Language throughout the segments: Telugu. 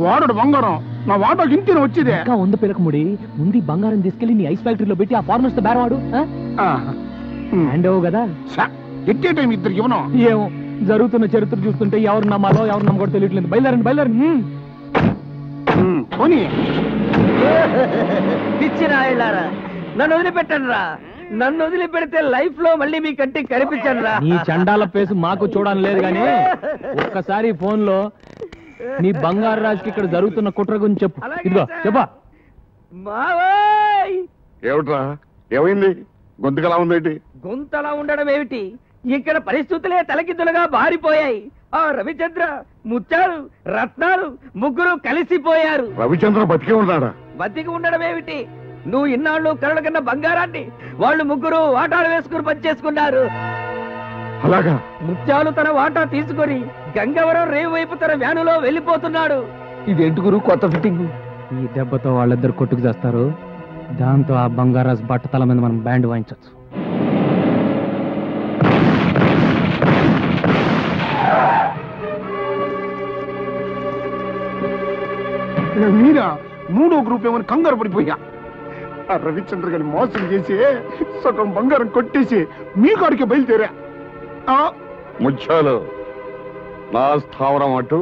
వాడు బంగారం నా వాటోకి ఇంటిని వచ్చేదే ఇంకా వంద పిలకముడి ముందు బంగారం తీసుకెళ్లి నీ ఐస్ ఫ్యాక్టరీలో పెట్టి ఆ ఫార్మర్స్ తో బేరవాడు హ్యాండ్ ఓ కదా ఎట్టే టైం ఇద్దరికి ఇవ్వను ఏమో జరుగుతున్న చరిత్ర చూస్తుంటే ఎవరు నమ్మాలో ఎవరు నమ్మకూడదు తెలియట్లేదు బయలుదేరండి పోనీ పిచ్చిరాయలారా నన్ను వదిలిపెట్టండి రా నన్ను వదిలిపెడితే లైఫ్ లో మళ్ళీ మీ కంటికి కనిపించండి రా నీ చండాల పేసు మాకు చూడడం లేదు గానీ ఒక్కసారి ఫోన్ లో నీ బంగారు రాజుకి ఇక్కడ జరుగుతున్న కుట్ర గురించి చెప్పు ఇదిగో చెప్పా మావోయ్ ఏమిట్రా ఏమైంది గొంతుకలా ఉందేంటి గొంతలా ఉండడం ఏమిటి ఇక్కడ పరిస్థితులే తలకిద్దులుగా బారిపోయాయి ఆ రవిచంద్ర ముత్యాలు రత్నాలు ముగ్గురు కలిసిపోయారు రవిచంద్ర బతికే ఉన్నాడా బతికి ఉండడం ఏమిటి నువ్వు ఇన్నాళ్ళు కరడు కన్నా బంగారాన్ని వాళ్ళు ముగ్గురు వాటాలు వేసుకుని పనిచేసుకున్నారు అలాగా ముత్యాలు తన వాటా తీసుకొని గంగవరం రేవు వైపు తన వ్యానులో వెళ్ళిపోతున్నాడు ఇదేంటి గురు కొత్త ఫిట్టింగ్ ఈ దెబ్బతో వాళ్ళిద్దరు కొట్టుకు చేస్తారు దాంతో ఆ బంగారాజు బట్టతల మీద మనం బ్యాండ్ వాయించవచ్చు మీరా మూడో గ్రూప్ ఏమని కంగారు పడిపోయా ఆ రవిచంద్ర గారిని మోసం చేసి సగం బంగారం కొట్టేసి మీ కాడికి బయలుదేరా ముత్యాలు నా స్థావరం అటు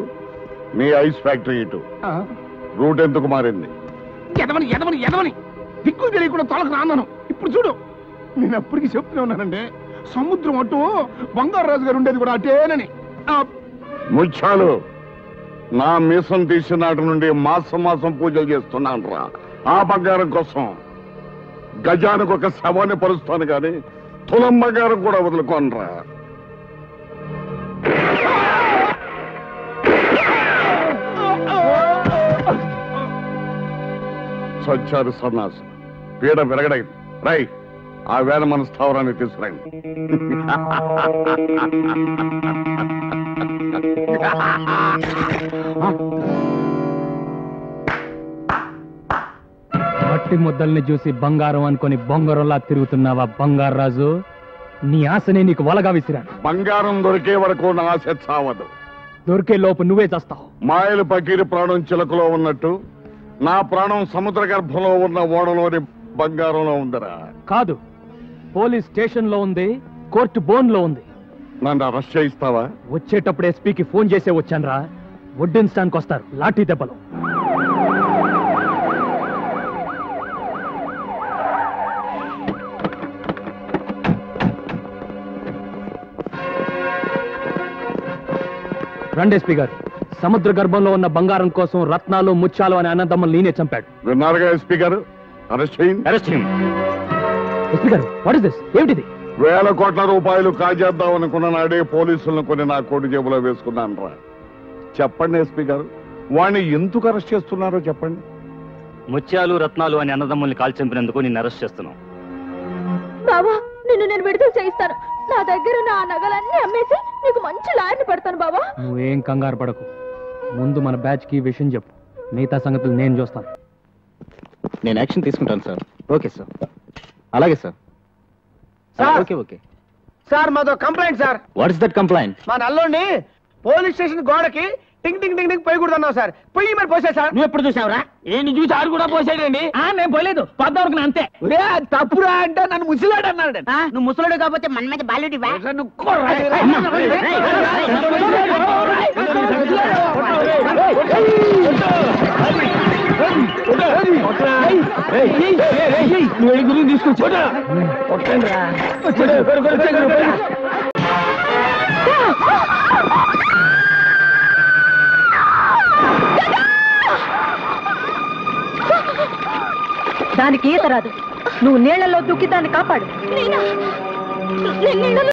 మీ ఐస్ ఫ్యాక్టరీ ఇటు రూట్ ఎందుకు మారింది ఎదవని ఎదవని ఎదవని దిక్కులు తెలియకుండా తొలక రాన్నాను ఇప్పుడు చూడు నేను అప్పటికి చెప్తూనే ఉన్నానండి సముద్రం అటు బంగారాజు గారు ఉండేది కూడా అటేనని ముత్యాలు నా మీసం తీసిన నాటి నుండి మాసం మాసం పూజలు చేస్తున్నాను రా ఆ బంగారం కోసం గజానికి ఒక శవాన్ని పరుస్తాను కానీ తులం బంగారం కూడా వదులుకోనరా సచ్చారు సన్నాసు పీడ విరగడైంది రై ఆ వేద మన స్థావరాన్ని తీసుకురండి మట్టి ముద్దల్ని చూసి బంగారం అనుకొని బొంగరంలా తిరుగుతున్నావా బంగారు రాజు నీ ఆశనే నీకు వలగా విసిరాను బంగారం దొరికే వరకు నా ఆశ చావదు దొరికే లోపు నువ్వే చేస్తావు మాయలు పకీరి ప్రాణం చిలకలో ఉన్నట్టు నా ప్రాణం సముద్ర గర్భంలో ఉన్న ఓడలోని బంగారంలో ఉందిరా కాదు పోలీస్ స్టేషన్ లో ఉంది కోర్టు బోన్ లో ఉంది నన్ను అరెస్ట్ చేయిస్తావా వచ్చేటప్పుడు ఎస్పీకి ఫోన్ చేసే వచ్చానరా వడ్డించడానికి వస్తారు లాఠీ దెబ్బలు రండి ఎస్పీ గారు సముద్ర గర్భంలో ఉన్న బంగారం కోసం రత్నాలు ముత్యాలు అనే అన్నదమ్ములు నేనే చంపాడు విన్నారుగా ఎస్పీ గారు అరెస్ట్ చేయండి ఎస్పీ గారు వాట్ ఇస్ దిస్ ఏమిటిది వేల కోట్ల రూపాయలు కాజేద్దాం అనుకున్న నాడే పోలీసులను కొన్ని నా కోటి జేబులో వేసుకున్నాను రా చెప్పండి ఎస్పీ గారు వాణ్ణి ఎందుకు అరెస్ట్ చేస్తున్నారో చెప్పండి ముత్యాలు రత్నాలు అని అన్నదమ్ముల్ని కాల్ చంపినందుకు నిన్ను అరెస్ట్ చేస్తున్నాం బాబా నిన్ను నేను విడుదల చేయిస్తాను నా దగ్గర నా నగలన్నీ అమ్మేసి నీకు మంచి లాయర్ని పెడతాను బాబా నువ్వేం కంగారు పడకు ముందు మన బ్యాచ్ కి విషయం చెప్పు మిగతా సంగతులు నేను చూస్తాను నేను యాక్షన్ తీసుకుంటాను సార్ ఓకే సార్ అలాగే సార్ ఓకే ఓకే సార్ మాతో complaint sir what is that complaint మా నల్లోని పోలీస్ స్టేషన్ గోడకి టింగ్ టింగ్ టింగ్ టింగ్ పోయకూడదన్నావు సార్ పొయ్యి మరి పోసా సార్ నువ్వు ఎప్పుడు చూసావురా ఏంటి చూసి ఆడు కూడా పోసాడండి నేను పోలేదు పద్దవరకు అంతే తప్పురా అంటే నన్ను ముసిలాడు అన్నాడు నువ్వు ముసలుడు కాకపోతే మన మీద బాల్యుడి గురించి తీసుకొచ్చా దానికి ఈత రాదు నువ్వు నీళ్లలో దూకి దాన్ని కాపాడు